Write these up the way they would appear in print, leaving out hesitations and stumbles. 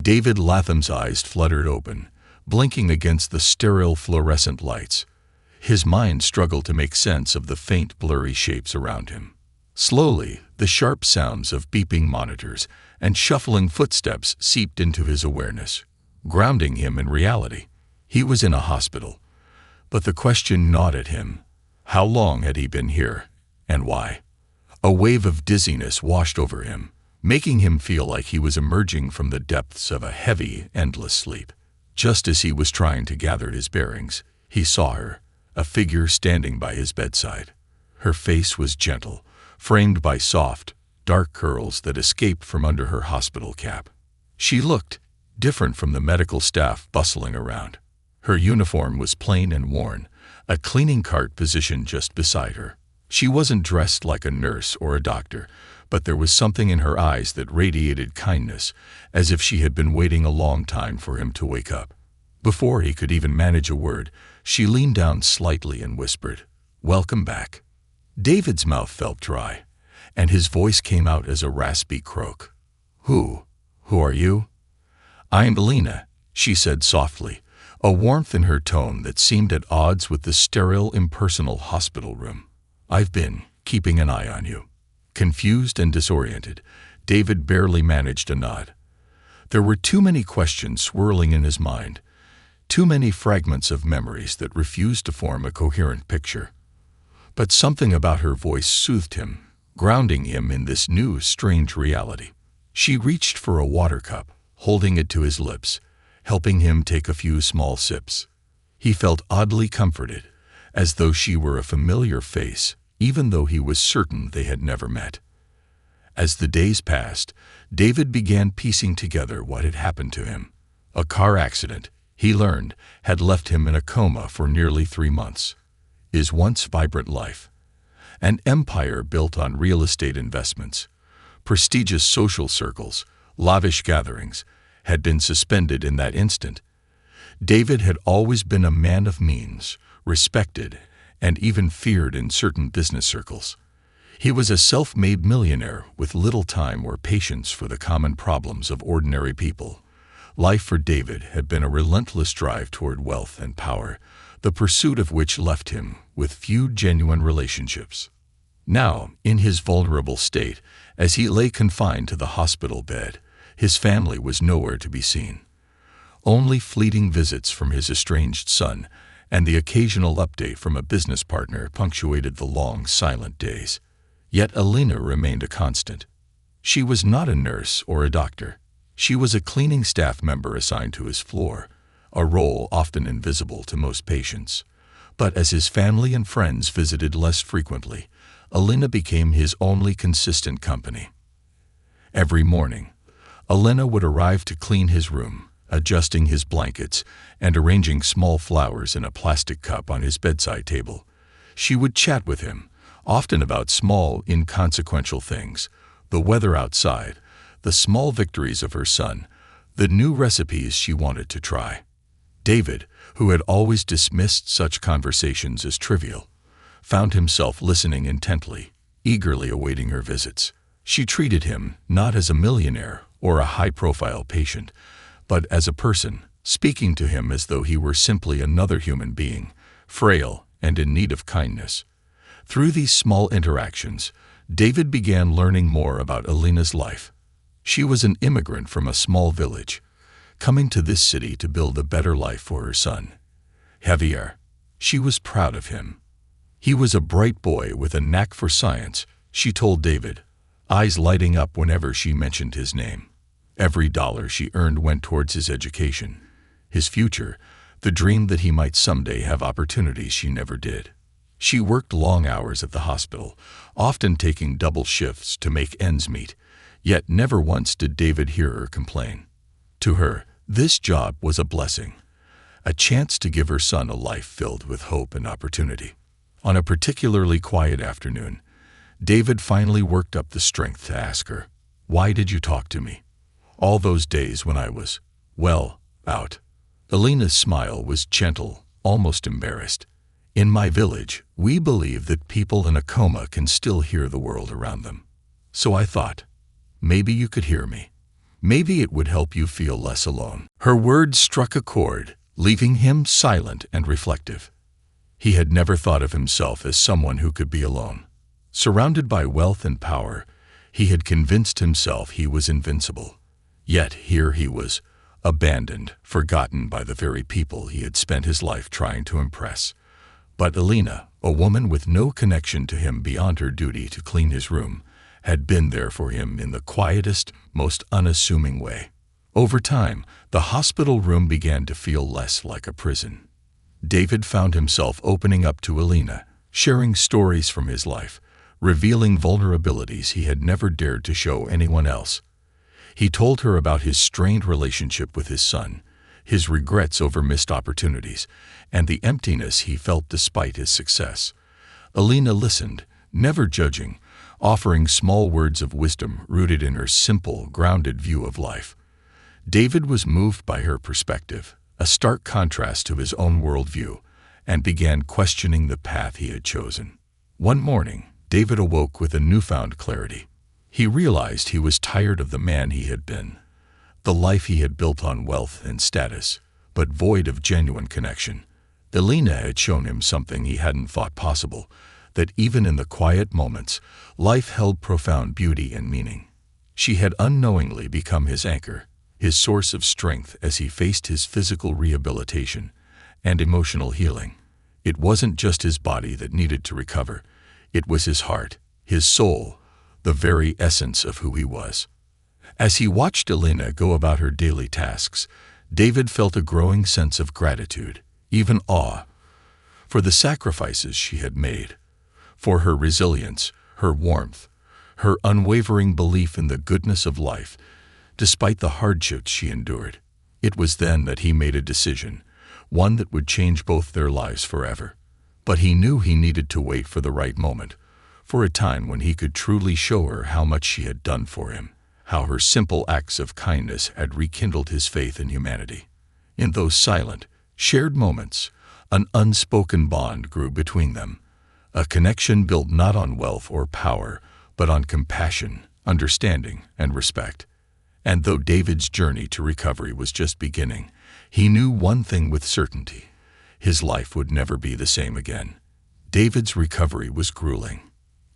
David Latham's eyes fluttered open, blinking against the sterile fluorescent lights. His mind struggled to make sense of the faint, blurry shapes around him. Slowly, the sharp sounds of beeping monitors and shuffling footsteps seeped into his awareness, grounding him in reality. He was in a hospital, but the question gnawed at him. How long had he been here, and why? A wave of dizziness washed over him, making him feel like he was emerging from the depths of a heavy, endless sleep. Just as he was trying to gather his bearings, he saw her, a figure standing by his bedside. Her face was gentle, framed by soft, dark curls that escaped from under her hospital cap. She looked different from the medical staff bustling around. Her uniform was plain and worn, a cleaning cart positioned just beside her. She wasn't dressed like a nurse or a doctor, but there was something in her eyes that radiated kindness, as if she had been waiting a long time for him to wake up. Before he could even manage a word, she leaned down slightly and whispered, "Welcome back." David's mouth felt dry, and his voice came out as a raspy croak. Who are you?" "I'm Alina," she said softly, a warmth in her tone that seemed at odds with the sterile, impersonal hospital room. "I've been keeping an eye on you." Confused and disoriented, David barely managed a nod. There were too many questions swirling in his mind, too many fragments of memories that refused to form a coherent picture. But something about her voice soothed him, grounding him in this new, strange reality. She reached for a water cup, holding it to his lips, helping him take a few small sips. He felt oddly comforted, as though she were a familiar face, even though he was certain they had never met. As the days passed, David began piecing together what had happened to him. A car accident, he learned, had left him in a coma for nearly 3 months. His once vibrant life, an empire built on real estate investments, prestigious social circles, lavish gatherings, had been suspended in that instant. David had always been a man of means, respected, and even feared in certain business circles. He was a self-made millionaire with little time or patience for the common problems of ordinary people. Life for David had been a relentless drive toward wealth and power, the pursuit of which left him with few genuine relationships. Now, in his vulnerable state, as he lay confined to the hospital bed, his family was nowhere to be seen. Only fleeting visits from his estranged son and the occasional update from a business partner punctuated the long, silent days. Yet Alina remained a constant. She was not a nurse or a doctor. She was a cleaning staff member assigned to his floor, a role often invisible to most patients. But as his family and friends visited less frequently, Alina became his only consistent company. Every morning, Alina would arrive to clean his room, adjusting his blankets and arranging small flowers in a plastic cup on his bedside table. She would chat with him, often about small, inconsequential things, the weather outside, the small victories of her son, the new recipes she wanted to try. David, who had always dismissed such conversations as trivial, found himself listening intently, eagerly awaiting her visits. She treated him not as a millionaire or a high-profile patient, but as a person, speaking to him as though he were simply another human being, frail and in need of kindness. Through these small interactions, David began learning more about Alina's life. She was an immigrant from a small village, coming to this city to build a better life for her son, Javier. She was proud of him. He was a bright boy with a knack for science, she told David, eyes lighting up whenever she mentioned his name. Every dollar she earned went towards his education, his future, the dream that he might someday have opportunities she never did. She worked long hours at the hospital, often taking double shifts to make ends meet, yet never once did David hear her complain. To her, this job was a blessing, a chance to give her son a life filled with hope and opportunity. On a particularly quiet afternoon, David finally worked up the strength to ask her, "Why did you talk to me? All those days when I was, well, out." Alina's smile was gentle, almost embarrassed. "In my village, we believe that people in a coma can still hear the world around them. So I thought, maybe you could hear me. Maybe it would help you feel less alone." Her words struck a chord, leaving him silent and reflective. He had never thought of himself as someone who could be alone. Surrounded by wealth and power, he had convinced himself he was invincible. Yet here he was, abandoned, forgotten by the very people he had spent his life trying to impress. But Alina, a woman with no connection to him beyond her duty to clean his room, had been there for him in the quietest, most unassuming way. Over time, the hospital room began to feel less like a prison. David found himself opening up to Alina, sharing stories from his life, revealing vulnerabilities he had never dared to show anyone else. He told her about his strained relationship with his son, his regrets over missed opportunities, and the emptiness he felt despite his success. Alina listened, never judging, offering small words of wisdom rooted in her simple, grounded view of life. David was moved by her perspective, a stark contrast to his own worldview, and began questioning the path he had chosen. One morning, David awoke with a newfound clarity. He realized he was tired of the man he had been, the life he had built on wealth and status, but void of genuine connection. Alina had shown him something he hadn't thought possible, that even in the quiet moments, life held profound beauty and meaning. She had unknowingly become his anchor, his source of strength as he faced his physical rehabilitation and emotional healing. It wasn't just his body that needed to recover, it was his heart, his soul, the very essence of who he was. As he watched Alina go about her daily tasks, David felt a growing sense of gratitude, even awe, for the sacrifices she had made, for her resilience, her warmth, her unwavering belief in the goodness of life, despite the hardships she endured. It was then that he made a decision, one that would change both their lives forever. But he knew he needed to wait for the right moment, for a time when he could truly show her how much she had done for him, how her simple acts of kindness had rekindled his faith in humanity. In those silent, shared moments, an unspoken bond grew between them, a connection built not on wealth or power, but on compassion, understanding, and respect. And though David's journey to recovery was just beginning, he knew one thing with certainty: his life would never be the same again. David's recovery was grueling.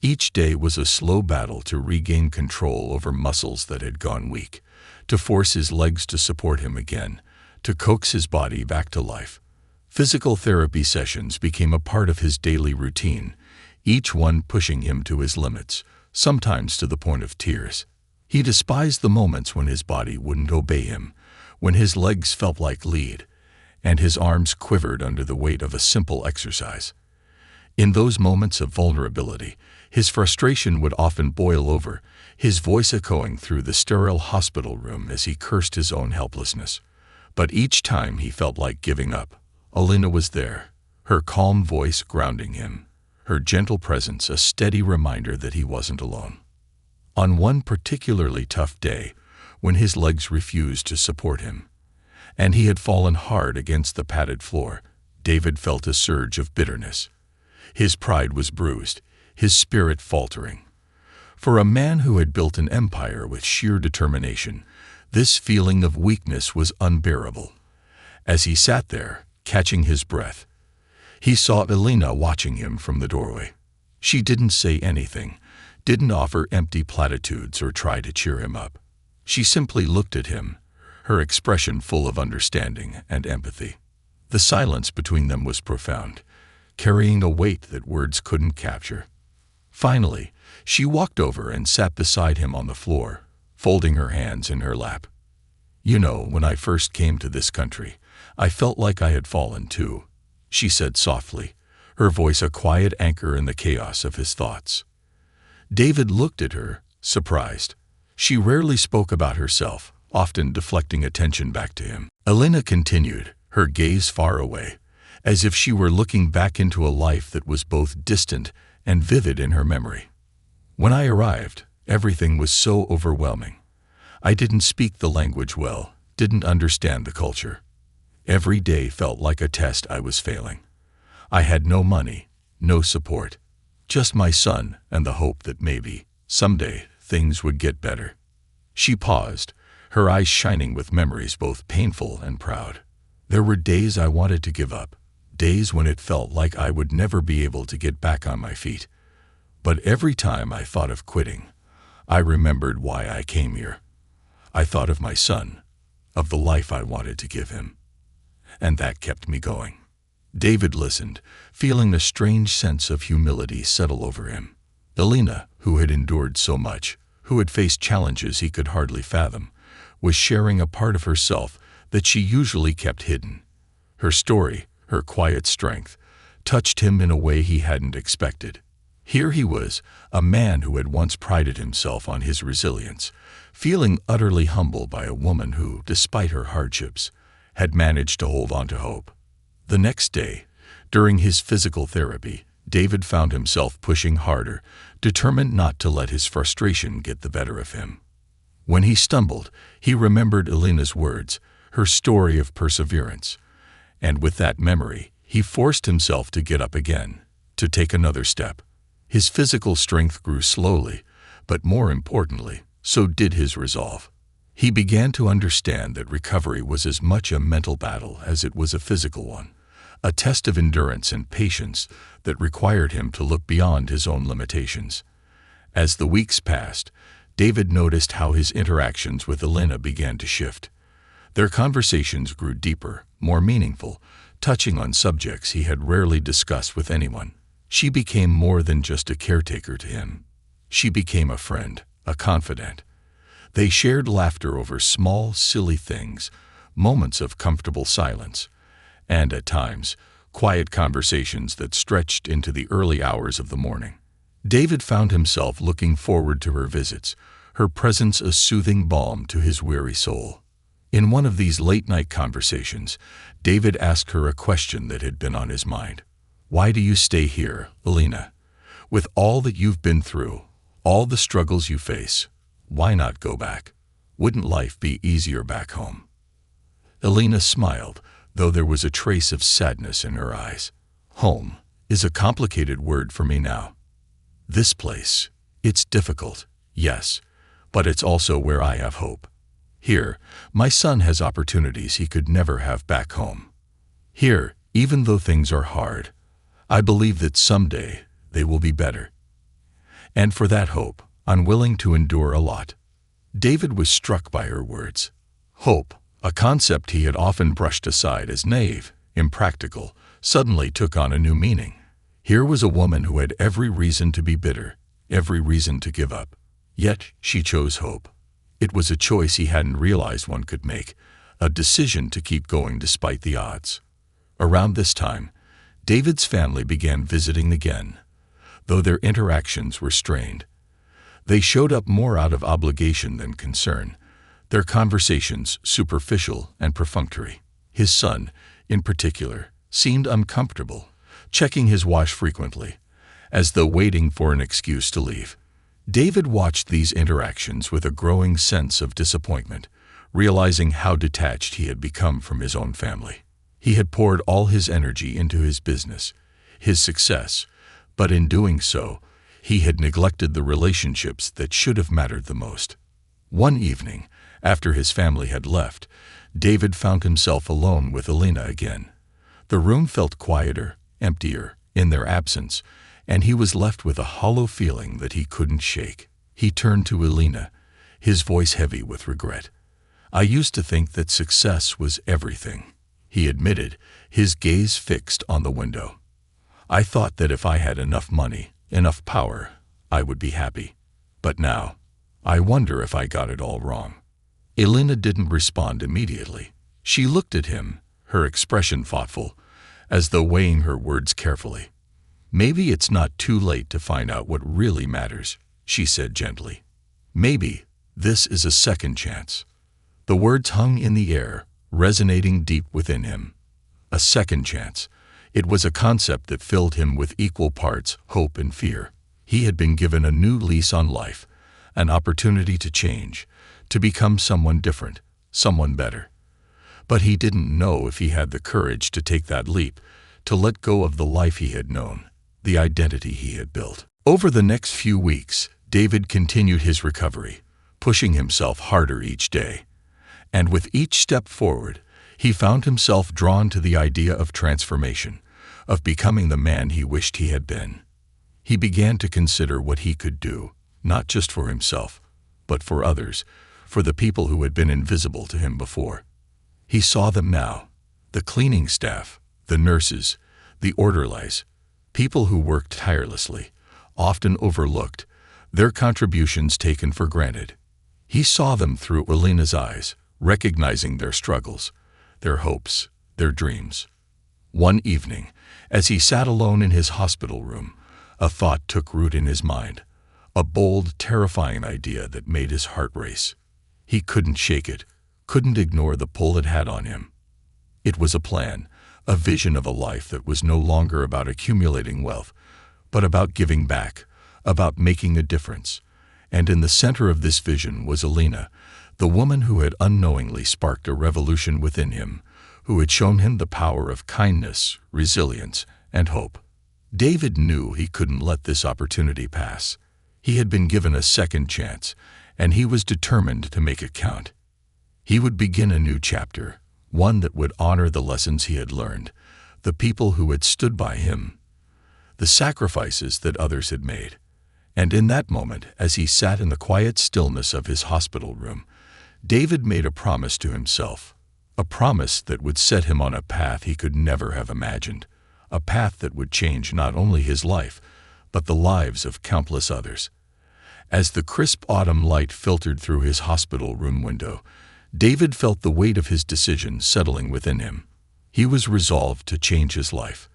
Each day was a slow battle to regain control over muscles that had gone weak, to force his legs to support him again, to coax his body back to life. Physical therapy sessions became a part of his daily routine, each one pushing him to his limits, sometimes to the point of tears. He despised the moments when his body wouldn't obey him, when his legs felt like lead, and his arms quivered under the weight of a simple exercise. In those moments of vulnerability, his frustration would often boil over, his voice echoing through the sterile hospital room as he cursed his own helplessness. But each time he felt like giving up, Alina was there, her calm voice grounding him, her gentle presence a steady reminder that he wasn't alone. On one particularly tough day, when his legs refused to support him, and he had fallen hard against the padded floor, David felt a surge of bitterness. His pride was bruised, his spirit faltering. For a man who had built an empire with sheer determination, this feeling of weakness was unbearable. As he sat there, catching his breath, he saw Alina watching him from the doorway. She didn't say anything, didn't offer empty platitudes or try to cheer him up. She simply looked at him, her expression full of understanding and empathy. The silence between them was profound, carrying a weight that words couldn't capture. Finally, she walked over and sat beside him on the floor, folding her hands in her lap. "You know, when I first came to this country, I felt like I had fallen too," she said softly, her voice a quiet anchor in the chaos of his thoughts. David looked at her, surprised. She rarely spoke about herself, often deflecting attention back to him. Alina continued, her gaze far away, as if she were looking back into a life that was both distant and vivid in her memory. "When I arrived, everything was so overwhelming. I didn't speak the language well, didn't understand the culture. Every day felt like a test I was failing. I had no money, no support, just my son and the hope that maybe, someday, things would get better." She paused, her eyes shining with memories both painful and proud. There were days I wanted to give up, days when it felt like I would never be able to get back on my feet. But every time I thought of quitting, I remembered why I came here. I thought of my son, of the life I wanted to give him. And that kept me going. David listened, feeling a strange sense of humility settle over him. Elena, who had endured so much, who had faced challenges he could hardly fathom, was sharing a part of herself that she usually kept hidden. Her story, her quiet strength, touched him in a way he hadn't expected. Here he was, a man who had once prided himself on his resilience, feeling utterly humbled by a woman who, despite her hardships, had managed to hold on to hope. The next day, during his physical therapy, David found himself pushing harder, determined not to let his frustration get the better of him. When he stumbled, he remembered Elena's words, her story of perseverance, and with that memory, he forced himself to get up again, to take another step. His physical strength grew slowly, but more importantly, so did his resolve. He began to understand that recovery was as much a mental battle as it was a physical one, a test of endurance and patience that required him to look beyond his own limitations. As the weeks passed, David noticed how his interactions with Elena began to shift. Their conversations grew deeper, more meaningful, touching on subjects he had rarely discussed with anyone. She became more than just a caretaker to him. She became a friend, a confidant. They shared laughter over small, silly things, moments of comfortable silence, and at times, quiet conversations that stretched into the early hours of the morning. David found himself looking forward to her visits, her presence a soothing balm to his weary soul. In one of these late-night conversations, David asked her a question that had been on his mind. "Why do you stay here, Elena? With all that you've been through, all the struggles you face, why not go back? Wouldn't life be easier back home?" Elena smiled, though there was a trace of sadness in her eyes. "Home is a complicated word for me now. This place, it's difficult, yes, but it's also where I have hope. Here, my son has opportunities he could never have back home. Here, even though things are hard, I believe that someday they will be better. And for that hope, I'm willing to endure a lot." David was struck by her words. Hope, a concept he had often brushed aside as naive, impractical, suddenly took on a new meaning. Here was a woman who had every reason to be bitter, every reason to give up. Yet she chose hope. It was a choice he hadn't realized one could make, a decision to keep going despite the odds. Around this time, David's family began visiting again, though their interactions were strained. They showed up more out of obligation than concern, their conversations superficial and perfunctory. His son, in particular, seemed uncomfortable, checking his watch frequently, as though waiting for an excuse to leave. David watched these interactions with a growing sense of disappointment, realizing how detached he had become from his own family. He had poured all his energy into his business, his success, but in doing so, he had neglected the relationships that should have mattered the most. One evening, after his family had left, David found himself alone with Elena again. The room felt quieter, emptier, in their absence, and he was left with a hollow feeling that he couldn't shake. He turned to Elena, his voice heavy with regret. "I used to think that success was everything," he admitted, his gaze fixed on the window. "I thought that if I had enough money, enough power, I would be happy. But now, I wonder if I got it all wrong." Elena didn't respond immediately. She looked at him, her expression thoughtful, as though weighing her words carefully. "Maybe it's not too late to find out what really matters," she said gently. "Maybe this is a second chance." The words hung in the air, resonating deep within him. A second chance. It was a concept that filled him with equal parts hope and fear. He had been given a new lease on life, an opportunity to change, to become someone different, someone better. But he didn't know if he had the courage to take that leap, to let go of the life he had known, the identity he had built. Over the next few weeks, David continued his recovery, pushing himself harder each day. And with each step forward, he found himself drawn to the idea of transformation, of becoming the man he wished he had been. He began to consider what he could do, not just for himself, but for others, for the people who had been invisible to him before. He saw them now, the cleaning staff, the nurses, the orderlies, people who worked tirelessly, often overlooked, their contributions taken for granted. He saw them through Alina's eyes, recognizing their struggles, their hopes, their dreams. One evening, as he sat alone in his hospital room, a thought took root in his mind, a bold, terrifying idea that made his heart race. He couldn't shake it, couldn't ignore the pull it had on him. It was a plan, a vision of a life that was no longer about accumulating wealth, but about giving back, about making a difference. And in the center of this vision was Alina, the woman who had unknowingly sparked a revolution within him, who had shown him the power of kindness, resilience, and hope. David knew he couldn't let this opportunity pass. He had been given a second chance, and he was determined to make it count. He would begin a new chapter, one that would honor the lessons he had learned, the people who had stood by him, the sacrifices that others had made. And in that moment, as he sat in the quiet stillness of his hospital room, David made a promise to himself, a promise that would set him on a path he could never have imagined, a path that would change not only his life, but the lives of countless others. As the crisp autumn light filtered through his hospital room window, David felt the weight of his decision settling within him. He was resolved to change his life,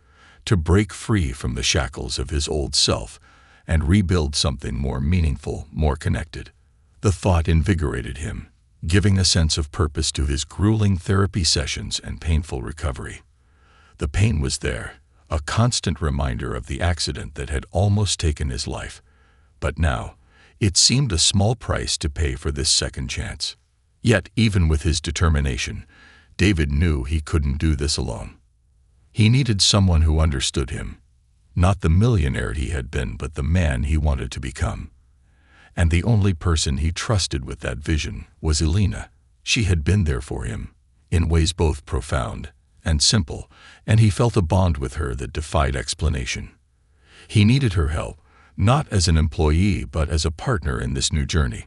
to break free from the shackles of his old self, and rebuild something more meaningful, more connected. The thought invigorated him, giving a sense of purpose to his grueling therapy sessions and painful recovery. The pain was there, a constant reminder of the accident that had almost taken his life. But now, it seemed a small price to pay for this second chance. Yet, even with his determination, David knew he couldn't do this alone. He needed someone who understood him, not the millionaire he had been, but the man he wanted to become. And the only person he trusted with that vision was Alina. She had been there for him, in ways both profound and simple, and he felt a bond with her that defied explanation. He needed her help, not as an employee, but as a partner in this new journey.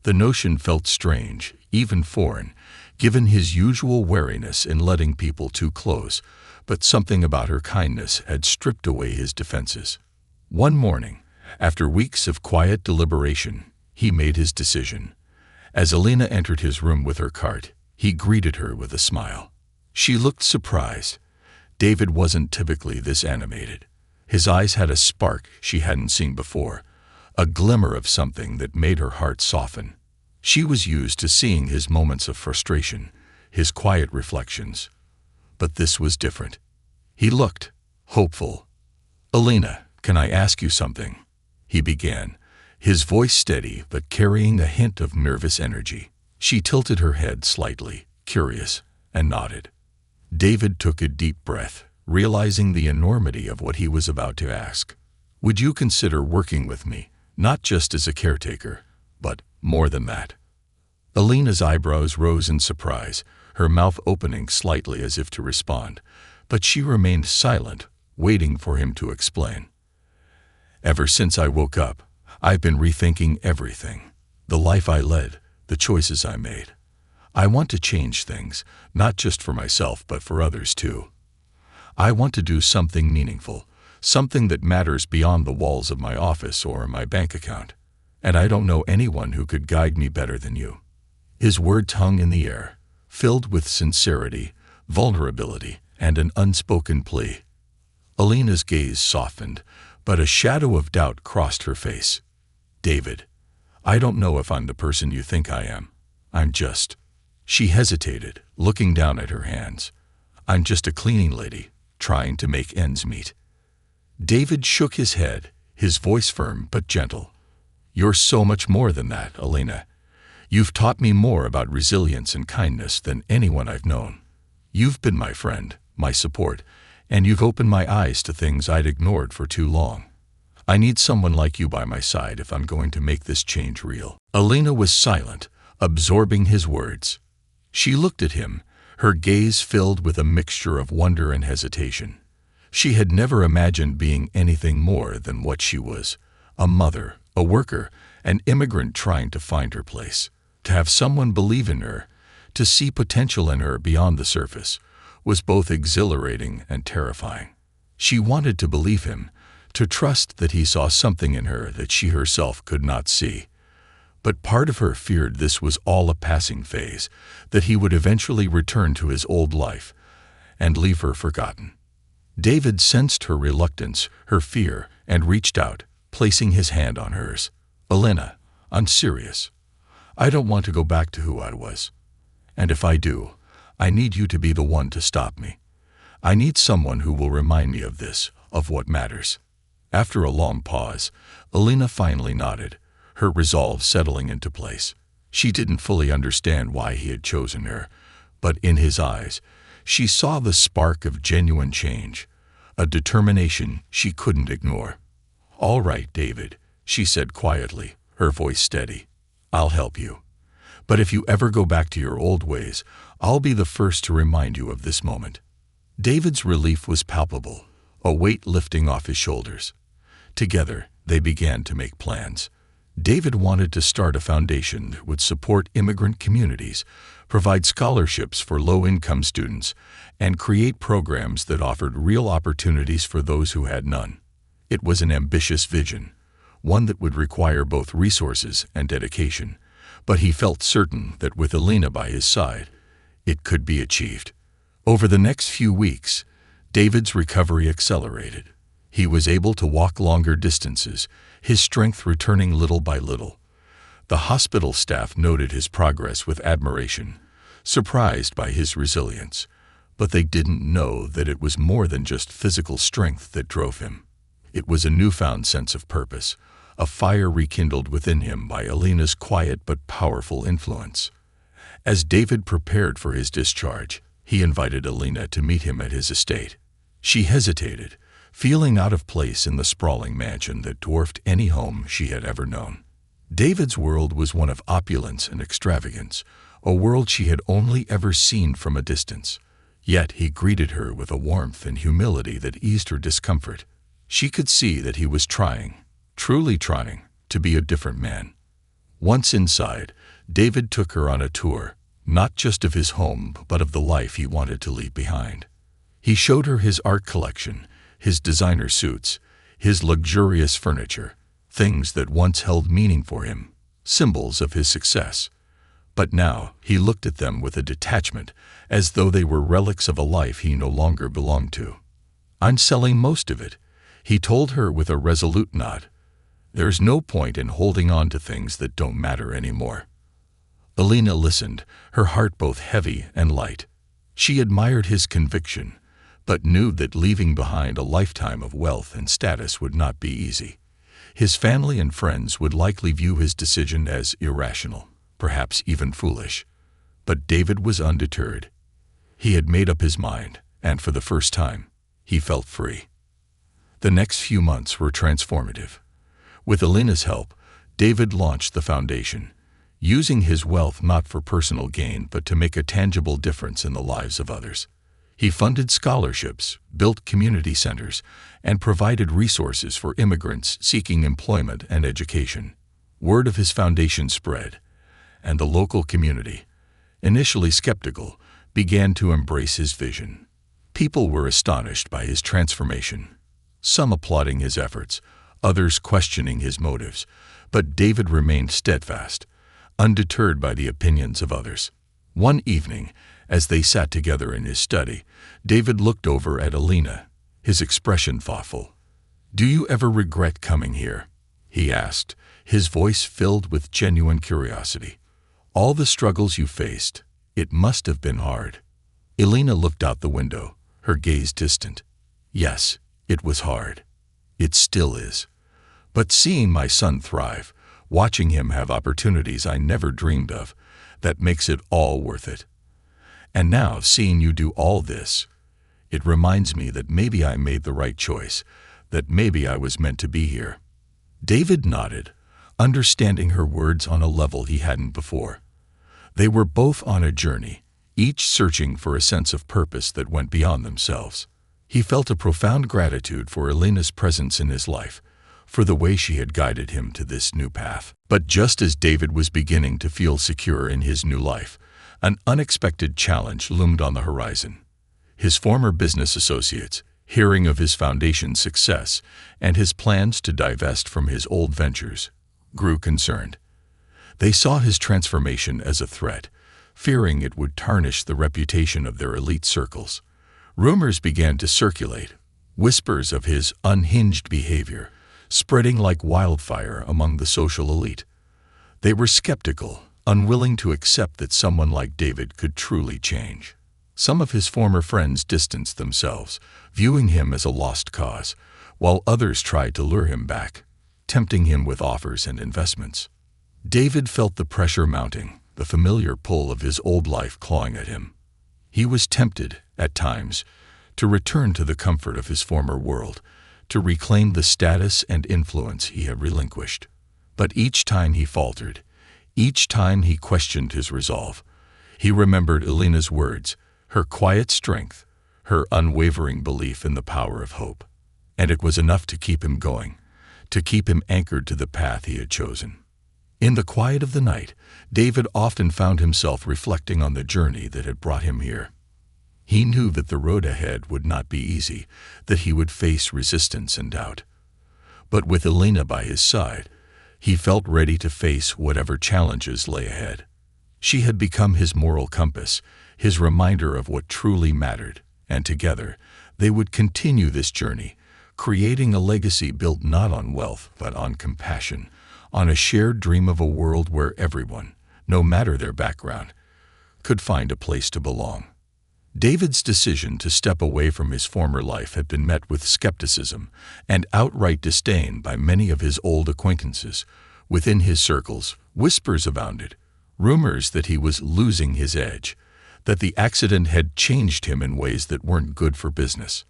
The notion felt strange, even foreign, given his usual wariness in letting people too close, but something about her kindness had stripped away his defenses. One morning, after weeks of quiet deliberation, he made his decision. As Alina entered his room with her cart, he greeted her with a smile. She looked surprised. David wasn't typically this animated. His eyes had a spark she hadn't seen before, a glimmer of something that made her heart soften. She was used to seeing his moments of frustration, his quiet reflections. But this was different. He looked hopeful. "Alina, can I ask you something?" he began, his voice steady but carrying a hint of nervous energy. She tilted her head slightly, curious, and nodded. David took a deep breath, realizing the enormity of what he was about to ask. "Would you consider working with me, not just as a caretaker, but more than that?" Alina's eyebrows rose in surprise, her mouth opening slightly as if to respond, but she remained silent, waiting for him to explain. "Ever since I woke up, I've been rethinking everything. The life I led, the choices I made. I want to change things, not just for myself but for others too. I want to do something meaningful, something that matters beyond the walls of my office or my bank account. And I don't know anyone who could guide me better than you." His words hung in the air, filled with sincerity, vulnerability, and an unspoken plea. Alina's gaze softened, but a shadow of doubt crossed her face. "David, I don't know if I'm the person you think I am. I'm just—" She hesitated, looking down at her hands. "I'm just a cleaning lady, trying to make ends meet." David shook his head, his voice firm but gentle. "You're so much more than that, Alina. You've taught me more about resilience and kindness than anyone I've known. You've been my friend, my support, and you've opened my eyes to things I'd ignored for too long. I need someone like you by my side if I'm going to make this change real." Alina was silent, absorbing his words. She looked at him, her gaze filled with a mixture of wonder and hesitation. She had never imagined being anything more than what she was: a mother, a worker, an immigrant trying to find her place. To have someone believe in her, to see potential in her beyond the surface, was both exhilarating and terrifying. She wanted to believe him, to trust that he saw something in her that she herself could not see. But part of her feared this was all a passing phase, that he would eventually return to his old life and leave her forgotten. David sensed her reluctance, her fear, and reached out, placing his hand on hers. "Elena, I'm serious. I don't want to go back to who I was. And if I do, I need you to be the one to stop me. I need someone who will remind me of this, of what matters." After a long pause, Elena finally nodded, her resolve settling into place. She didn't fully understand why he had chosen her, but in his eyes, she saw the spark of genuine change, a determination she couldn't ignore. "All right, David," she said quietly, her voice steady. "I'll help you. But if you ever go back to your old ways, I'll be the first to remind you of this moment." David's relief was palpable, a weight lifting off his shoulders. Together, they began to make plans. David wanted to start a foundation that would support immigrant communities, provide scholarships for low-income students, and create programs that offered real opportunities for those who had none. It was an ambitious vision, one that would require both resources and dedication, but he felt certain that with Elena by his side, it could be achieved. Over the next few weeks, David's recovery accelerated. He was able to walk longer distances, his strength returning little by little. The hospital staff noted his progress with admiration, surprised by his resilience, but they didn't know that it was more than just physical strength that drove him. It was a newfound sense of purpose, a fire rekindled within him by Elena's quiet but powerful influence. As David prepared for his discharge, he invited Elena to meet him at his estate. She hesitated, feeling out of place in the sprawling mansion that dwarfed any home she had ever known. David's world was one of opulence and extravagance, a world she had only ever seen from a distance. Yet he greeted her with a warmth and humility that eased her discomfort. She could see that he was trying, truly trying, to be a different man. Once inside, David took her on a tour, not just of his home, but of the life he wanted to leave behind. He showed her his art collection, his designer suits, his luxurious furniture, things that once held meaning for him, symbols of his success. But now he looked at them with a detachment, as though they were relics of a life he no longer belonged to. "I'm selling most of it," he told her with a resolute nod. "There's no point in holding on to things that don't matter anymore." Elena listened, her heart both heavy and light. She admired his conviction, but knew that leaving behind a lifetime of wealth and status would not be easy. His family and friends would likely view his decision as irrational, perhaps even foolish. But David was undeterred. He had made up his mind, and for the first time, he felt free. The next few months were transformative. With Elena's help, David launched the foundation, using his wealth not for personal gain but to make a tangible difference in the lives of others. He funded scholarships, built community centers, and provided resources for immigrants seeking employment and education. Word of his foundation spread, and the local community, initially skeptical, began to embrace his vision. People were astonished by his transformation, some applauding his efforts, others questioning his motives, but David remained steadfast, undeterred by the opinions of others. One evening, as they sat together in his study, David looked over at Elena, his expression thoughtful. "Do you ever regret coming here?" he asked, his voice filled with genuine curiosity. "All the struggles you faced, it must have been hard." Elena looked out the window, her gaze distant. "Yes, it was hard. It still is. But seeing my son thrive, watching him have opportunities I never dreamed of, that makes it all worth it. And now, seeing you do all this, it reminds me that maybe I made the right choice, that maybe I was meant to be here." David nodded, understanding her words on a level he hadn't before. They were both on a journey, each searching for a sense of purpose that went beyond themselves. He felt a profound gratitude for Elena's presence in his life, for the way she had guided him to this new path. But just as David was beginning to feel secure in his new life, an unexpected challenge loomed on the horizon. His former business associates, hearing of his foundation's success and his plans to divest from his old ventures, grew concerned. They saw his transformation as a threat, fearing it would tarnish the reputation of their elite circles. Rumors began to circulate, whispers of his unhinged behavior, spreading like wildfire among the social elite. They were skeptical, unwilling to accept that someone like David could truly change. Some of his former friends distanced themselves, viewing him as a lost cause, while others tried to lure him back, tempting him with offers and investments. David felt the pressure mounting, the familiar pull of his old life clawing at him. He was tempted, at times, to return to the comfort of his former world, to reclaim the status and influence he had relinquished. But each time he faltered, each time he questioned his resolve, he remembered Elena's words, her quiet strength, her unwavering belief in the power of hope. And it was enough to keep him going, to keep him anchored to the path he had chosen. In the quiet of the night, David often found himself reflecting on the journey that had brought him here. He knew that the road ahead would not be easy, that he would face resistance and doubt. But with Elena by his side, he felt ready to face whatever challenges lay ahead. She had become his moral compass, his reminder of what truly mattered, and together they would continue this journey, creating a legacy built not on wealth but on compassion, on a shared dream of a world where everyone, no matter their background, could find a place to belong. David's decision to step away from his former life had been met with skepticism and outright disdain by many of his old acquaintances. Within his circles, whispers abounded, rumors that he was losing his edge, that the accident had changed him in ways that weren't good for business.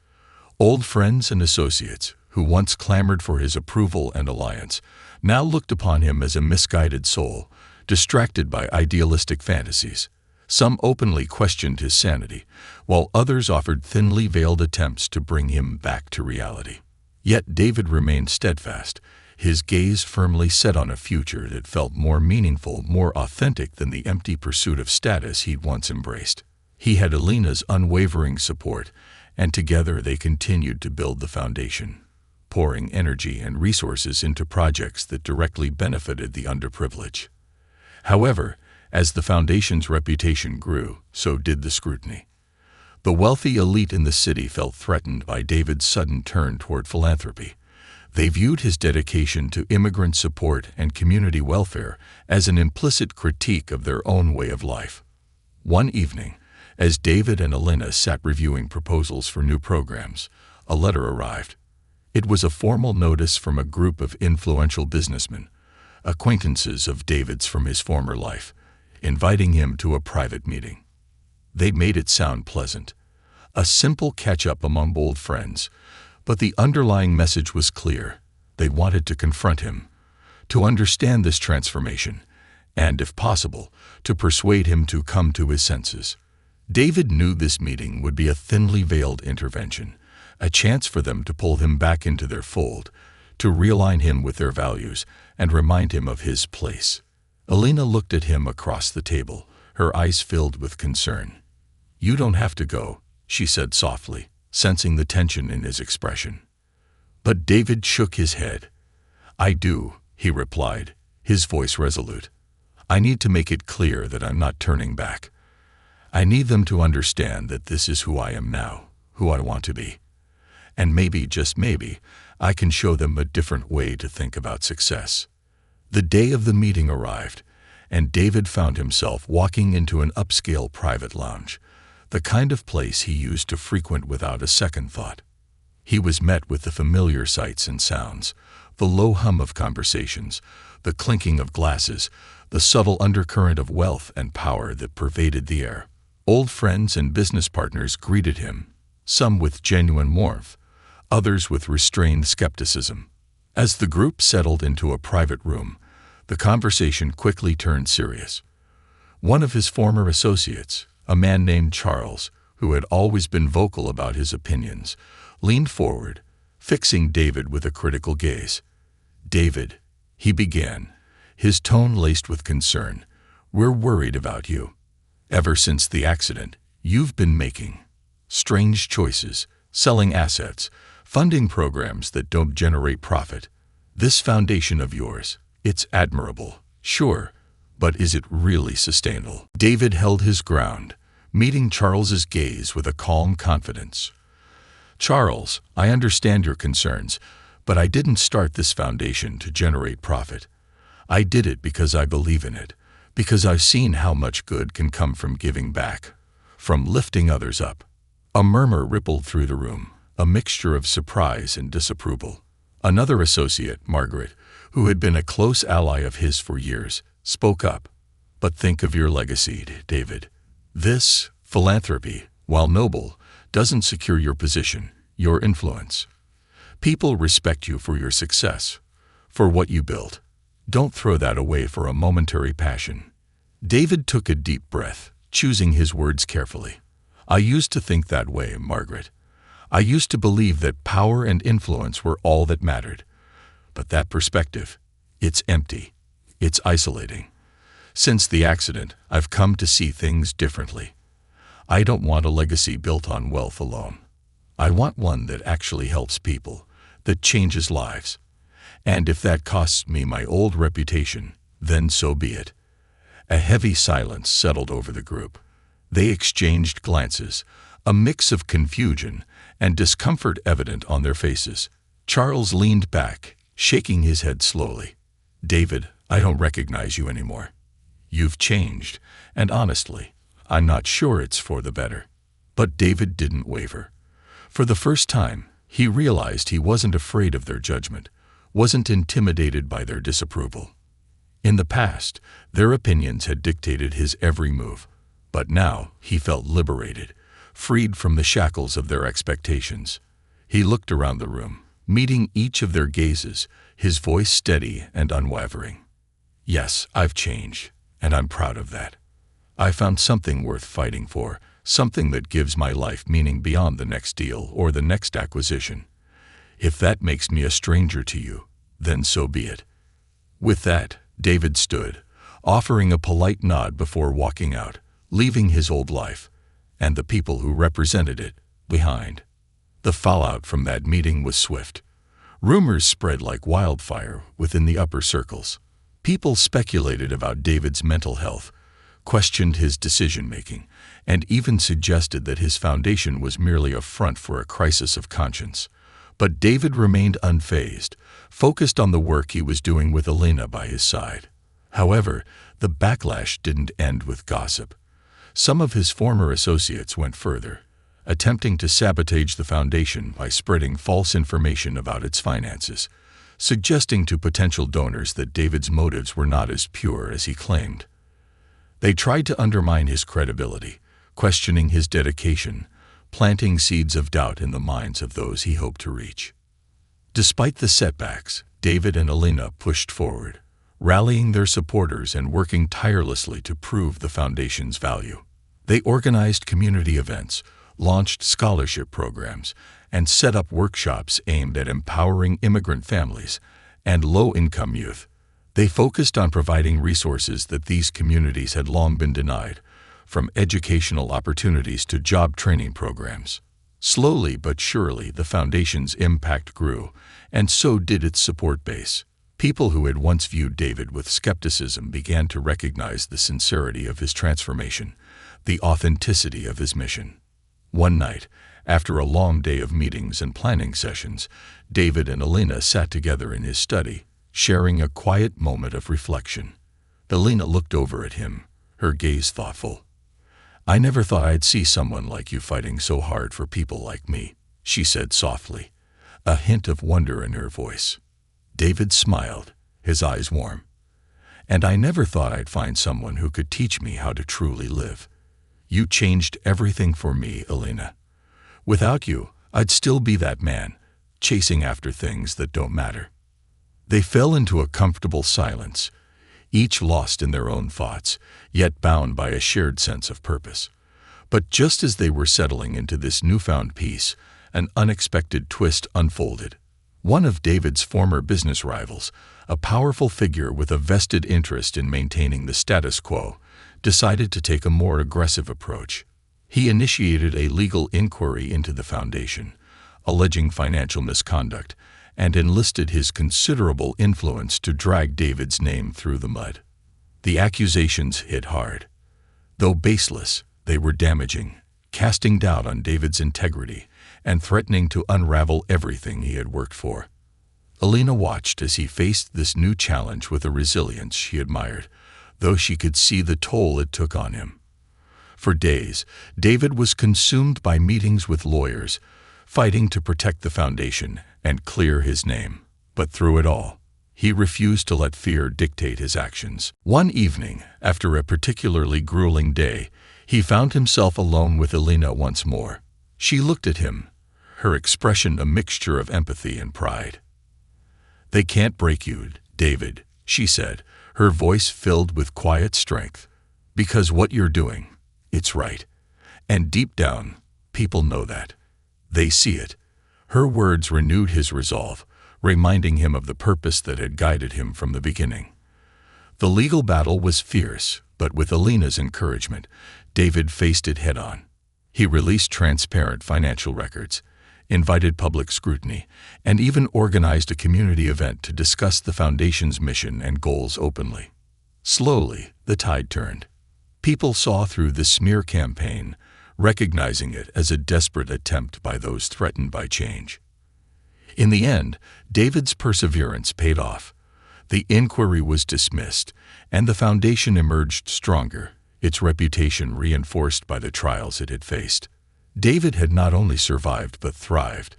Old friends and associates, who once clamored for his approval and alliance, now looked upon him as a misguided soul, distracted by idealistic fantasies. Some openly questioned his sanity, while others offered thinly veiled attempts to bring him back to reality. Yet David remained steadfast, his gaze firmly set on a future that felt more meaningful, more authentic than the empty pursuit of status he'd once embraced. He had Elena's unwavering support, and together they continued to build the foundation, pouring energy and resources into projects that directly benefited the underprivileged. However, as the foundation's reputation grew, so did the scrutiny. The wealthy elite in the city felt threatened by David's sudden turn toward philanthropy. They viewed his dedication to immigrant support and community welfare as an implicit critique of their own way of life. One evening, as David and Elena sat reviewing proposals for new programs, a letter arrived. It was a formal notice from a group of influential businessmen, acquaintances of David's from his former life, inviting him to a private meeting. They made it sound pleasant, a simple catch-up among old friends, but the underlying message was clear. They wanted to confront him, to understand this transformation, and, if possible, to persuade him to come to his senses. David knew this meeting would be a thinly veiled intervention, a chance for them to pull him back into their fold, to realign him with their values and remind him of his place. Elena looked at him across the table, her eyes filled with concern. "You don't have to go," she said softly, sensing the tension in his expression. But David shook his head. "I do," he replied, his voice resolute. "I need to make it clear that I'm not turning back. I need them to understand that this is who I am now, who I want to be. And maybe, just maybe, I can show them a different way to think about success." The day of the meeting arrived, and David found himself walking into an upscale private lounge, the kind of place he used to frequent without a second thought. He was met with the familiar sights and sounds, the low hum of conversations, the clinking of glasses, the subtle undercurrent of wealth and power that pervaded the air. Old friends and business partners greeted him, some with genuine warmth, others with restrained skepticism. As the group settled into a private room, the conversation quickly turned serious. One of his former associates, A man named Charles, who had always been vocal about his opinions, leaned forward, fixing David with a critical gaze. "David," he began, his tone laced with concern, "we're worried about you. Ever since the accident, you've been making strange choices, selling assets, funding programs that don't generate profit. This foundation of yours, it's admirable, sure, but is it really sustainable?" David held his ground, meeting Charles's gaze with a calm confidence. "Charles, I understand your concerns, but I didn't start this foundation to generate profit. I did it because I believe in it, because I've seen how much good can come from giving back, from lifting others up." A murmur rippled through the room, a mixture of surprise and disapproval. Another associate, Margaret, who had been a close ally of his for years, spoke up. "But think of your legacy, David. This philanthropy, while noble, doesn't secure your position, your influence. People respect you for your success, for what you built. Don't throw that away for a momentary passion." David took a deep breath, choosing his words carefully. "I used to think that way, Margaret. I used to believe that power and influence were all that mattered. But that perspective, it's empty. It's isolating. Since the accident, I've come to see things differently. I don't want a legacy built on wealth alone. I want one that actually helps people, that changes lives. And if that costs me my old reputation, then so be it." A heavy silence settled over the group. They exchanged glances, a mix of confusion and discomfort evident on their faces. Charles leaned back, shaking his head slowly. "David, I don't recognize you anymore. You've changed, and honestly, I'm not sure it's for the better." But David didn't waver. For the first time, he realized he wasn't afraid of their judgment, wasn't intimidated by their disapproval. In the past, their opinions had dictated his every move, but now he felt liberated, freed from the shackles of their expectations. He looked around the room, meeting each of their gazes, his voice steady and unwavering. "Yes, I've changed, and I'm proud of that. I found something worth fighting for, something that gives my life meaning beyond the next deal or the next acquisition. If that makes me a stranger to you, then so be it." With that, David stood, offering a polite nod before walking out, leaving his old life, and the people who represented it, behind. The fallout from that meeting was swift. Rumors spread like wildfire within the upper circles. People speculated about David's mental health, questioned his decision-making, and even suggested that his foundation was merely a front for a crisis of conscience. But David remained unfazed, focused on the work he was doing with Elena by his side. However, the backlash didn't end with gossip. Some of his former associates went further, attempting to sabotage the foundation by spreading false information about its finances, suggesting to potential donors that David's motives were not as pure as he claimed. They tried to undermine his credibility, questioning his dedication, planting seeds of doubt in the minds of those he hoped to reach. Despite the setbacks, David and Elena pushed forward, rallying their supporters and working tirelessly to prove the foundation's value. They organized community events, launched scholarship programs, and set up workshops aimed at empowering immigrant families and low-income youth. They focused on providing resources that these communities had long been denied, from educational opportunities to job training programs. Slowly but surely, the foundation's impact grew, and so did its support base. People who had once viewed David with skepticism began to recognize the sincerity of his transformation, the authenticity of his mission. One night, after a long day of meetings and planning sessions, David and Elena sat together in his study, sharing a quiet moment of reflection. Elena looked over at him, her gaze thoughtful. "I never thought I'd see someone like you fighting so hard for people like me," she said softly, a hint of wonder in her voice. David smiled, his eyes warm. "And I never thought I'd find someone who could teach me how to truly live. You changed everything for me, Elena. Without you, I'd still be that man, chasing after things that don't matter." They fell into a comfortable silence, each lost in their own thoughts, yet bound by a shared sense of purpose. But just as they were settling into this newfound peace, an unexpected twist unfolded. One of David's former business rivals, a powerful figure with a vested interest in maintaining the status quo, decided to take a more aggressive approach. He initiated a legal inquiry into the foundation, alleging financial misconduct, and enlisted his considerable influence to drag David's name through the mud. The accusations hit hard. Though baseless, they were damaging, casting doubt on David's integrity and threatening to unravel everything he had worked for. Alina watched as he faced this new challenge with a resilience she admired, though she could see the toll it took on him. For days, David was consumed by meetings with lawyers, fighting to protect the foundation and clear his name. But through it all, he refused to let fear dictate his actions. One evening, after a particularly grueling day, he found himself alone with Alina once more. She looked at him, her expression a mixture of empathy and pride. "They can't break you, David," she said, her voice filled with quiet strength. "Because what you're doing, it's right. And deep down, people know that. They see it." Her words renewed his resolve, reminding him of the purpose that had guided him from the beginning. The legal battle was fierce, but with Alina's encouragement, David faced it head-on. He released transparent financial records, invited public scrutiny, and even organized a community event to discuss the foundation's mission and goals openly. Slowly, the tide turned. People saw through the smear campaign, recognizing it as a desperate attempt by those threatened by change. In the end, David's perseverance paid off. The inquiry was dismissed, and the foundation emerged stronger, its reputation reinforced by the trials it had faced. David had not only survived but thrived,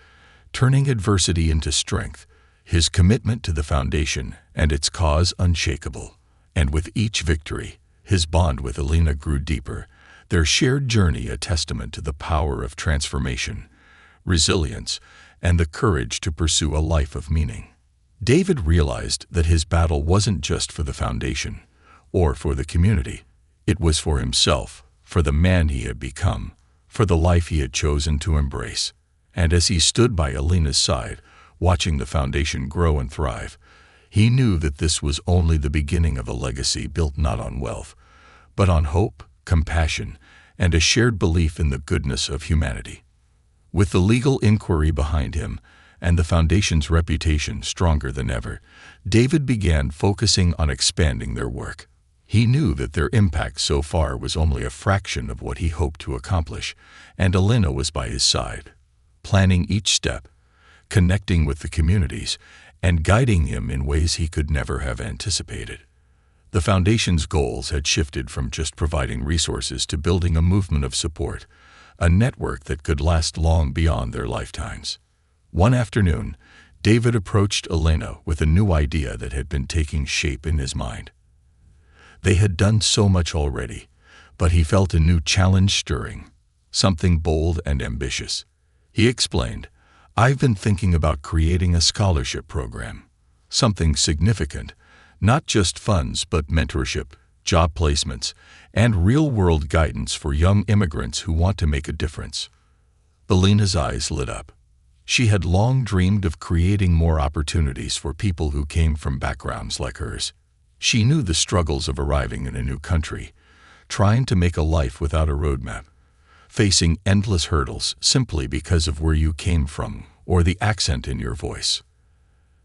turning adversity into strength, his commitment to the foundation and its cause unshakable. And with each victory, his bond with Alina grew deeper, their shared journey a testament to the power of transformation, resilience, and the courage to pursue a life of meaning. David realized that his battle wasn't just for the foundation or for the community. It was for himself, for the man he had become, for the life he had chosen to embrace. And as he stood by Alina's side, watching the foundation grow and thrive, he knew that this was only the beginning of a legacy built not on wealth, but on hope, compassion, and a shared belief in the goodness of humanity. With the legal inquiry behind him and the foundation's reputation stronger than ever, David began focusing on expanding their work. He knew that their impact so far was only a fraction of what he hoped to accomplish, and Alina was by his side, planning each step, connecting with the communities, and guiding him in ways he could never have anticipated. The foundation's goals had shifted from just providing resources to building a movement of support, a network that could last long beyond their lifetimes. One afternoon, David approached Alina with a new idea that had been taking shape in his mind. They had done so much already, but he felt a new challenge stirring, something bold and ambitious. He explained, "I've been thinking about creating a scholarship program, something significant, not just funds but mentorship, job placements, and real-world guidance for young immigrants who want to make a difference." Alina's eyes lit up. She had long dreamed of creating more opportunities for people who came from backgrounds like hers. She knew the struggles of arriving in a new country, trying to make a life without a roadmap, facing endless hurdles simply because of where you came from or the accent in your voice.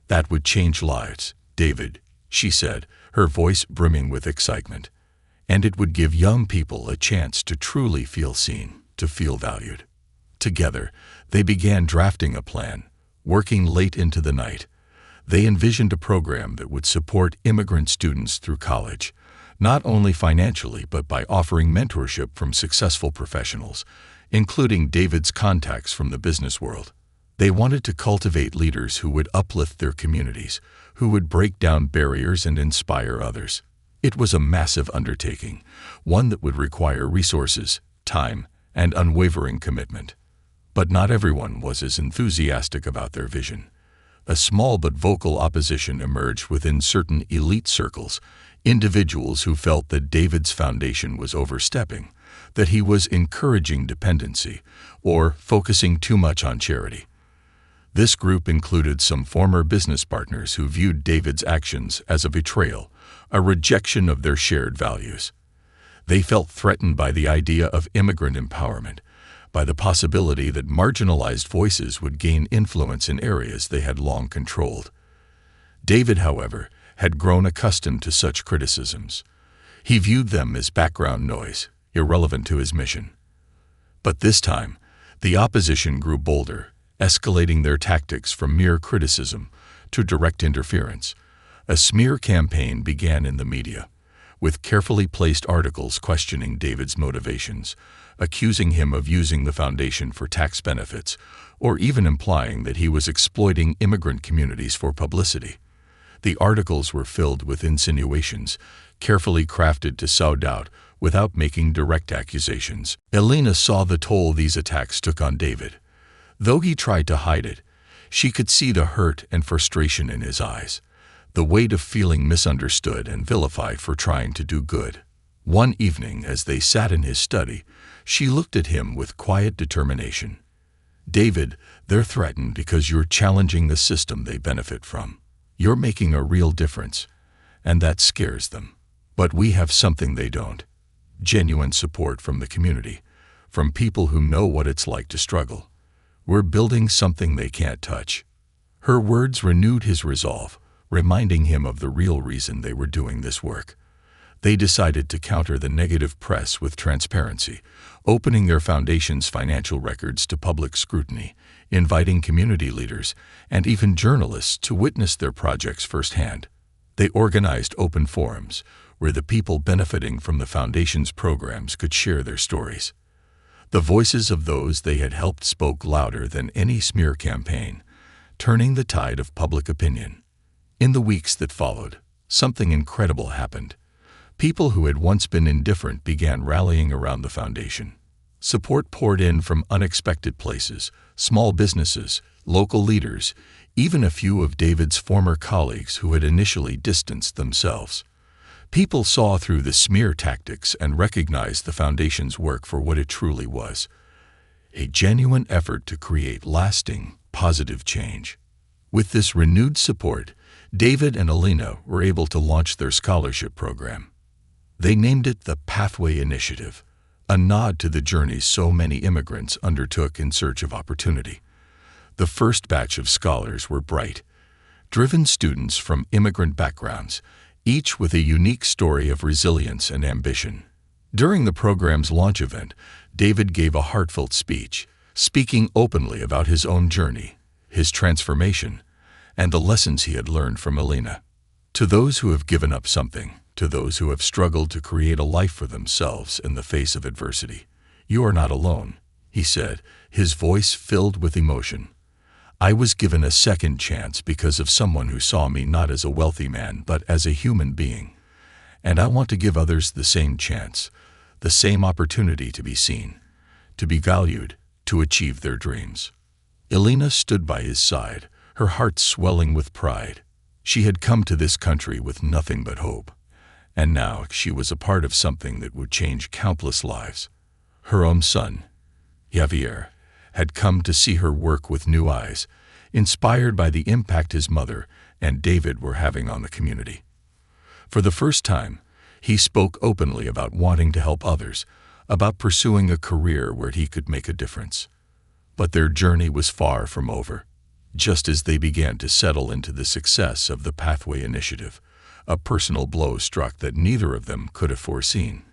"That would change lives, David," she said, her voice brimming with excitement. "And it would give young people a chance to truly feel seen, to feel valued." Together, they began drafting a plan, working late into the night. They envisioned a program that would support immigrant students through college, not only financially but by offering mentorship from successful professionals, including David's contacts from the business world. They wanted to cultivate leaders who would uplift their communities, who would break down barriers and inspire others. It was a massive undertaking, one that would require resources, time, and unwavering commitment. But not everyone was as enthusiastic about their vision. A small but vocal opposition emerged within certain elite circles, individuals who felt that David's foundation was overstepping, that he was encouraging dependency or focusing too much on charity. This group included some former business partners who viewed David's actions as a betrayal, a rejection of their shared values. They felt threatened by the idea of immigrant empowerment, by the possibility that marginalized voices would gain influence in areas they had long controlled. David, however, had grown accustomed to such criticisms. He viewed them as background noise, irrelevant to his mission. But this time, the opposition grew bolder, escalating their tactics from mere criticism to direct interference. A smear campaign began in the media, with carefully placed articles questioning David's motivations, accusing him of using the foundation for tax benefits, or even implying that he was exploiting immigrant communities for publicity. The articles were filled with insinuations, carefully crafted to sow doubt without making direct accusations. Elena saw the toll these attacks took on David. Though he tried to hide it, she could see the hurt and frustration in his eyes, the weight of feeling misunderstood and vilified for trying to do good. One evening, as they sat in his study, she looked at him with quiet determination. "David, they're threatened because you're challenging the system they benefit from. You're making a real difference, and that scares them. But we have something they don't: genuine support from the community, from people who know what it's like to struggle. We're building something they can't touch." Her words renewed his resolve, reminding him of the real reason they were doing this work. They decided to counter the negative press with transparency, opening their foundation's financial records to public scrutiny, inviting community leaders and even journalists to witness their projects firsthand. They organized open forums where the people benefiting from the foundation's programs could share their stories. The voices of those they had helped spoke louder than any smear campaign, turning the tide of public opinion. In the weeks that followed, something incredible happened. People who had once been indifferent began rallying around the foundation. Support poured in from unexpected places: small businesses, local leaders, even a few of David's former colleagues who had initially distanced themselves. People saw through the smear tactics and recognized the foundation's work for what it truly was: a genuine effort to create lasting, positive change. With this renewed support, David and Elena were able to launch their scholarship program. They named it the Pathway Initiative, a nod to the journeys so many immigrants undertook in search of opportunity. The first batch of scholars were bright, driven students from immigrant backgrounds, each with a unique story of resilience and ambition. During the program's launch event, David gave a heartfelt speech, speaking openly about his own journey, his transformation, and the lessons he had learned from Elena. To those who have given up something, to those who have struggled to create a life for themselves in the face of adversity, you are not alone, he said, his voice filled with emotion. I was given a second chance because of someone who saw me not as a wealthy man but as a human being. And I want to give others the same chance, the same opportunity to be seen, to be valued, to achieve their dreams. Elena stood by his side, her heart swelling with pride. She had come to this country with nothing but hope, and now she was a part of something that would change countless lives. Her own son, Javier, had come to see her work with new eyes, inspired by the impact his mother and David were having on the community. For the first time, he spoke openly about wanting to help others, about pursuing a career where he could make a difference. But their journey was far from over. Just as they began to settle into the success of the Pathway Initiative, a personal blow struck that neither of them could have foreseen.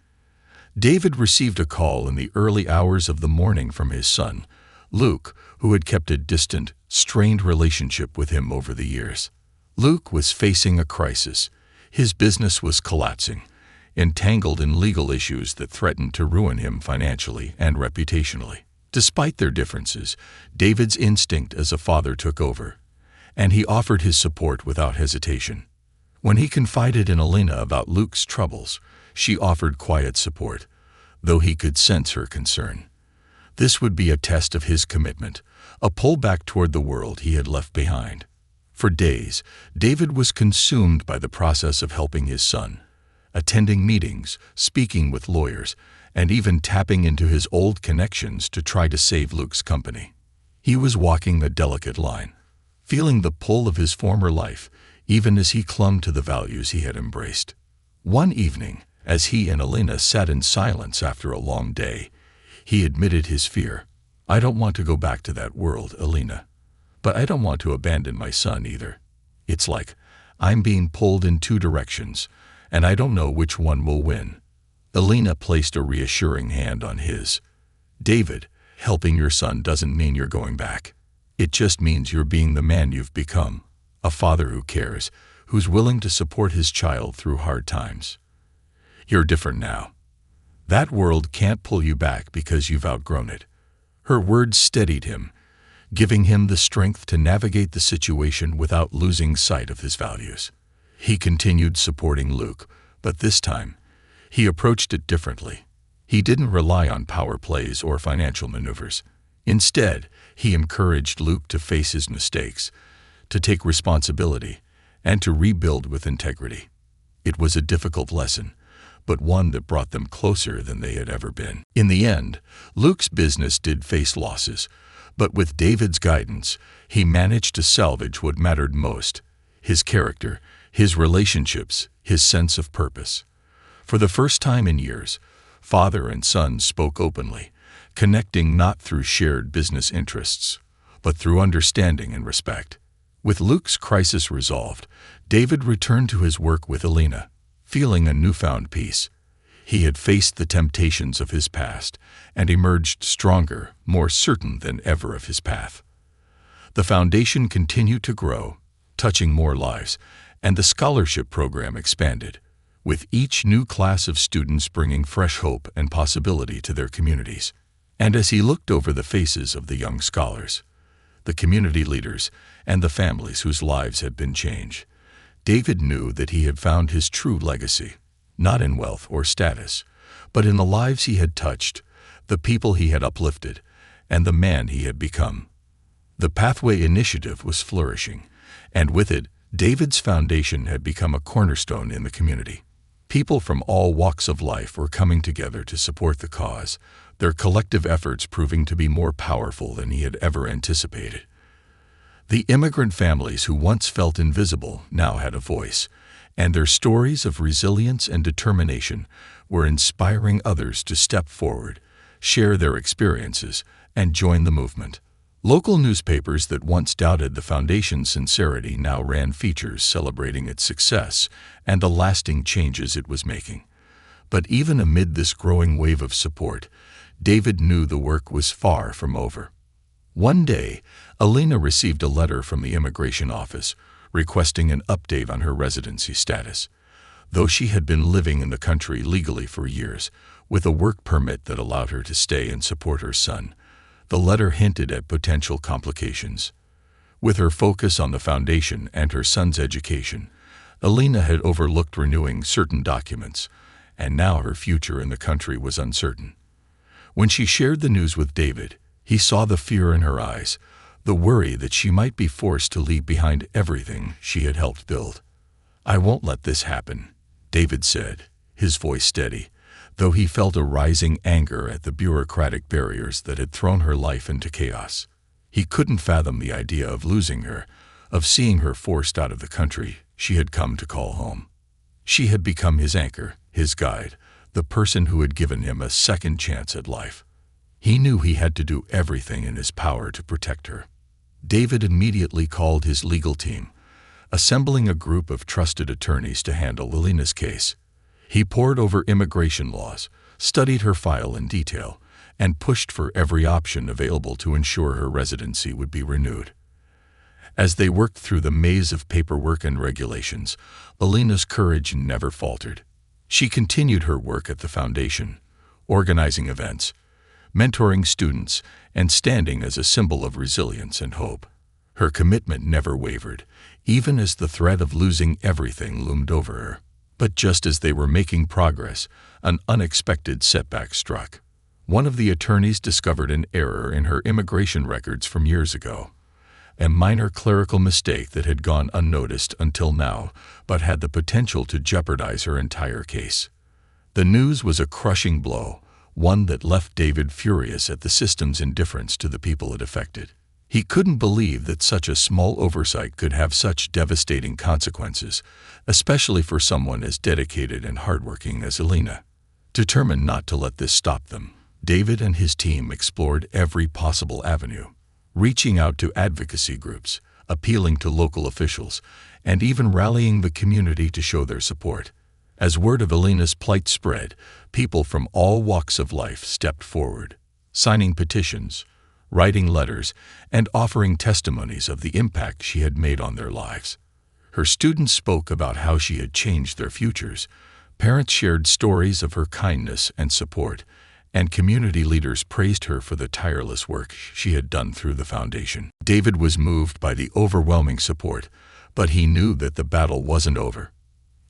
David received a call in the early hours of the morning from his son, Luke, who had kept a distant, strained relationship with him over the years. Luke was facing a crisis. His business was collapsing, entangled in legal issues that threatened to ruin him financially and reputationally. Despite their differences, David's instinct as a father took over, and he offered his support without hesitation. When he confided in Elena about Luke's troubles, she offered quiet support, though he could sense her concern. This would be a test of his commitment, a pullback toward the world he had left behind. For days, David was consumed by the process of helping his son, attending meetings, speaking with lawyers, and even tapping into his old connections to try to save Luke's company. He was walking a delicate line, feeling the pull of his former life, even as he clung to the values he had embraced. One evening, as he and Alina sat in silence after a long day, he admitted his fear. "I don't want to go back to that world, Alina. But I don't want to abandon my son either. It's like I'm being pulled in two directions, and I don't know which one will win." Alina placed a reassuring hand on his. "David, helping your son doesn't mean you're going back. It just means you're being the man you've become, a father who cares, who's willing to support his child through hard times. You're different now. That world can't pull you back because you've outgrown it." Her words steadied him, giving him the strength to navigate the situation without losing sight of his values. He continued supporting Luke, but this time, he approached it differently. He didn't rely on power plays or financial maneuvers. Instead, he encouraged Luke to face his mistakes, to take responsibility, and to rebuild with integrity. It was a difficult lesson, but one that brought them closer than they had ever been. In the end, Luke's business did face losses, but with David's guidance, he managed to salvage what mattered most: his character, his relationships, his sense of purpose. For the first time in years, father and son spoke openly, connecting not through shared business interests, but through understanding and respect. With Luke's crisis resolved, David returned to his work with Alina, feeling a newfound peace. He had faced the temptations of his past and emerged stronger, more certain than ever of his path. The foundation continued to grow, touching more lives, and the scholarship program expanded, with each new class of students bringing fresh hope and possibility to their communities. And as he looked over the faces of the young scholars, the community leaders, and the families whose lives had been changed, David knew that he had found his true legacy, not in wealth or status, but in the lives he had touched, the people he had uplifted, and the man he had become. The Pathway Initiative was flourishing, and with it, David's foundation had become a cornerstone in the community. People from all walks of life were coming together to support the cause, their collective efforts proving to be more powerful than he had ever anticipated. The immigrant families who once felt invisible now had a voice, and their stories of resilience and determination were inspiring others to step forward, share their experiences, and join the movement. Local newspapers that once doubted the foundation's sincerity now ran features celebrating its success and the lasting changes it was making. But even amid this growing wave of support, David knew the work was far from over. One day, Alina received a letter from the immigration office requesting an update on her residency status. Though she had been living in the country legally for years, with a work permit that allowed her to stay and support her son, the letter hinted at potential complications. With her focus on the foundation and her son's education, Alina had overlooked renewing certain documents, and now her future in the country was uncertain. When she shared the news with David, he saw the fear in her eyes, the worry that she might be forced to leave behind everything she had helped build. "I won't let this happen," David said, his voice steady, though he felt a rising anger at the bureaucratic barriers that had thrown her life into chaos. He couldn't fathom the idea of losing her, of seeing her forced out of the country she had come to call home. She had become his anchor, his guide, the person who had given him a second chance at life. He knew he had to do everything in his power to protect her. David immediately called his legal team, assembling a group of trusted attorneys to handle Alina's case. He pored over immigration laws, studied her file in detail, and pushed for every option available to ensure her residency would be renewed. As they worked through the maze of paperwork and regulations, Alina's courage never faltered. She continued her work at the foundation, organizing events, mentoring students, and standing as a symbol of resilience and hope. Her commitment never wavered, even as the threat of losing everything loomed over her. But just as they were making progress, an unexpected setback struck. One of the attorneys discovered an error in her immigration records from years ago. a minor clerical mistake that had gone unnoticed until now, but had the potential to jeopardize her entire case. The news was a crushing blow, one that left David furious at the system's indifference to the people it affected. He couldn't believe that such a small oversight could have such devastating consequences, especially for someone as dedicated and hardworking as Alina. Determined not to let this stop them, David and his team explored every possible avenue, reaching out to advocacy groups, appealing to local officials, and even rallying the community to show their support. As word of Alina's plight spread, people from all walks of life stepped forward, signing petitions, writing letters, and offering testimonies of the impact she had made on their lives. Her students spoke about how she had changed their futures, parents shared stories of her kindness and support, and community leaders praised her for the tireless work she had done through the foundation. David was moved by the overwhelming support, but he knew that the battle wasn't over.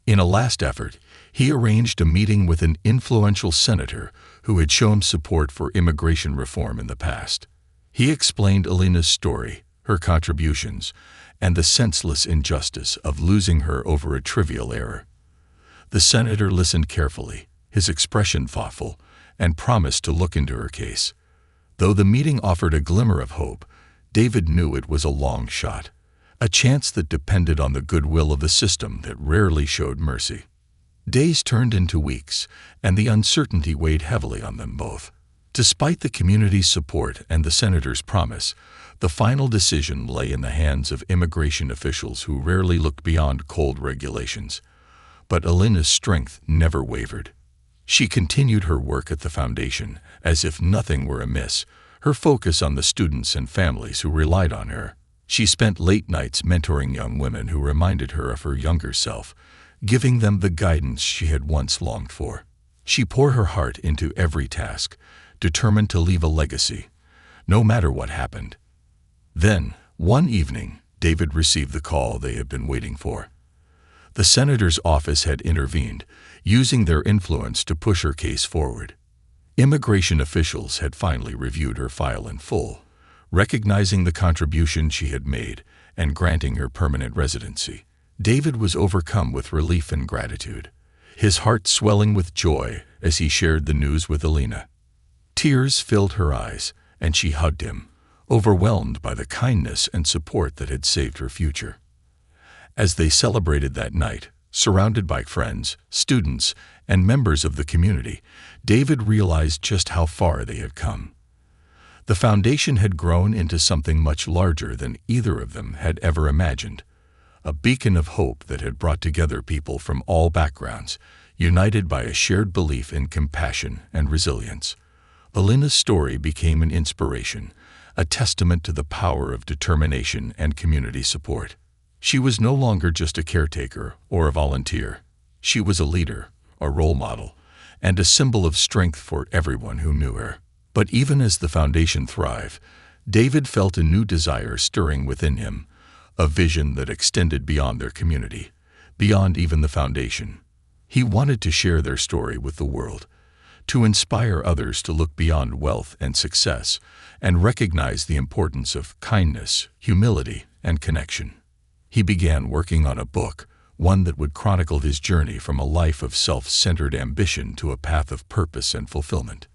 In a last effort, he arranged a meeting with an influential senator who had shown support for immigration reform in the past. He explained Alina's story, her contributions, and the senseless injustice of losing her over a trivial error. The senator listened carefully, his expression thoughtful, and promised to look into her case. Though the meeting offered a glimmer of hope, David knew it was a long shot, a chance that depended on the goodwill of the system that rarely showed mercy. Days turned into weeks, and the uncertainty weighed heavily on them both. Despite the community's support and the senator's promise, the final decision lay in the hands of immigration officials who rarely looked beyond cold regulations. But Alina's strength never wavered. She continued her work at the foundation, as if nothing were amiss, her focus on the students and families who relied on her. She spent late nights mentoring young women who reminded her of her younger self, giving them the guidance she had once longed for. She poured her heart into every task, determined to leave a legacy, no matter what happened. Then, one evening, David received the call they had been waiting for. The senator's office had intervened, using their influence to push her case forward. Immigration officials had finally reviewed her file in full, recognizing the contribution she had made and granting her permanent residency. David was overcome with relief and gratitude, his heart swelling with joy as he shared the news with Alina. Tears filled her eyes, and she hugged him, overwhelmed by the kindness and support that had saved her future. As they celebrated that night, surrounded by friends, students, and members of the community, David realized just how far they had come. The foundation had grown into something much larger than either of them had ever imagined, a beacon of hope that had brought together people from all backgrounds, united by a shared belief in compassion and resilience. Alina's story became an inspiration, a testament to the power of determination and community support. She was no longer just a caretaker or a volunteer. She was a leader, a role model, and a symbol of strength for everyone who knew her. But even as the foundation thrived, David felt a new desire stirring within him, a vision that extended beyond their community, beyond even the foundation. He wanted to share their story with the world, to inspire others to look beyond wealth and success and recognize the importance of kindness, humility, and connection. He began working on a book, one that would chronicle his journey from a life of self-centered ambition to a path of purpose and fulfillment.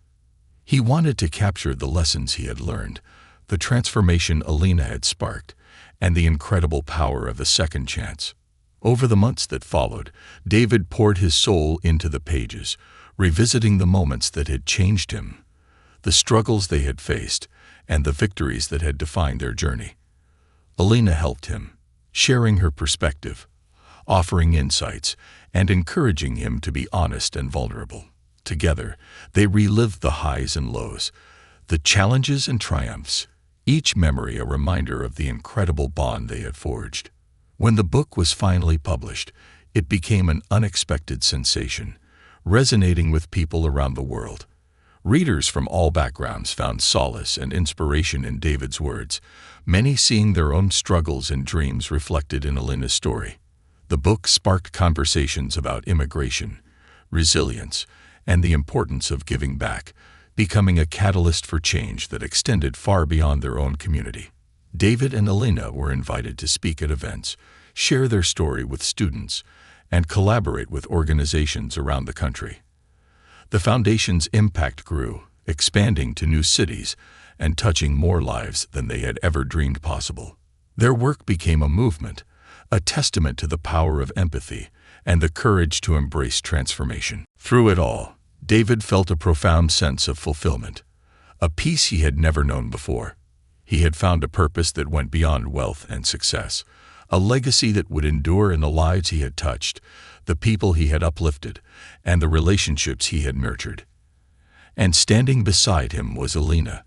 He wanted to capture the lessons he had learned, the transformation Alina had sparked, and the incredible power of a second chance. Over the months that followed, David poured his soul into the pages, revisiting the moments that had changed him, the struggles they had faced, and the victories that had defined their journey. Alina helped him, sharing her perspective, offering insights, and encouraging him to be honest and vulnerable. Together, they relived the highs and lows, the challenges and triumphs, each memory a reminder of the incredible bond they had forged. When the book was finally published, it became an unexpected sensation, resonating with people around the world. Readers from all backgrounds found solace and inspiration in David's words, many seeing their own struggles and dreams reflected in Alina's story. The book sparked conversations about immigration, resilience, and the importance of giving back, becoming a catalyst for change that extended far beyond their own community. David and Elena were invited to speak at events, share their story with students, and collaborate with organizations around the country. The foundation's impact grew, expanding to new cities and touching more lives than they had ever dreamed possible. Their work became a movement, a testament to the power of empathy and the courage to embrace transformation. Through it all, David felt a profound sense of fulfillment, a peace he had never known before. He had found a purpose that went beyond wealth and success, a legacy that would endure in the lives he had touched, the people he had uplifted, and the relationships he had nurtured. And standing beside him was Elena,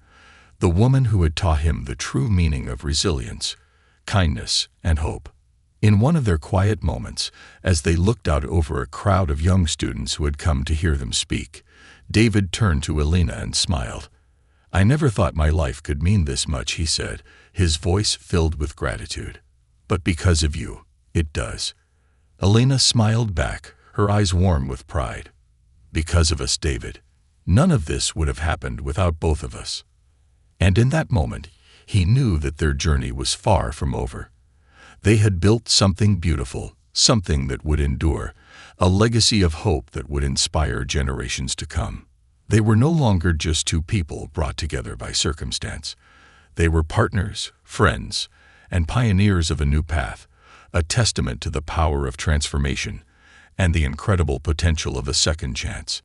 the woman who had taught him the true meaning of resilience, kindness, and hope. In one of their quiet moments, as they looked out over a crowd of young students who had come to hear them speak, David turned to Elena and smiled. "I never thought my life could mean this much," he said, his voice filled with gratitude. "But because of you, it does." Elena smiled back, her eyes warm with pride. "Because of us, David. None of this would have happened without both of us." And in that moment, he knew that their journey was far from over. They had built something beautiful, something that would endure, a legacy of hope that would inspire generations to come. They were no longer just two people brought together by circumstance. They were partners, friends, and pioneers of a new path, a testament to the power of transformation and the incredible potential of a second chance.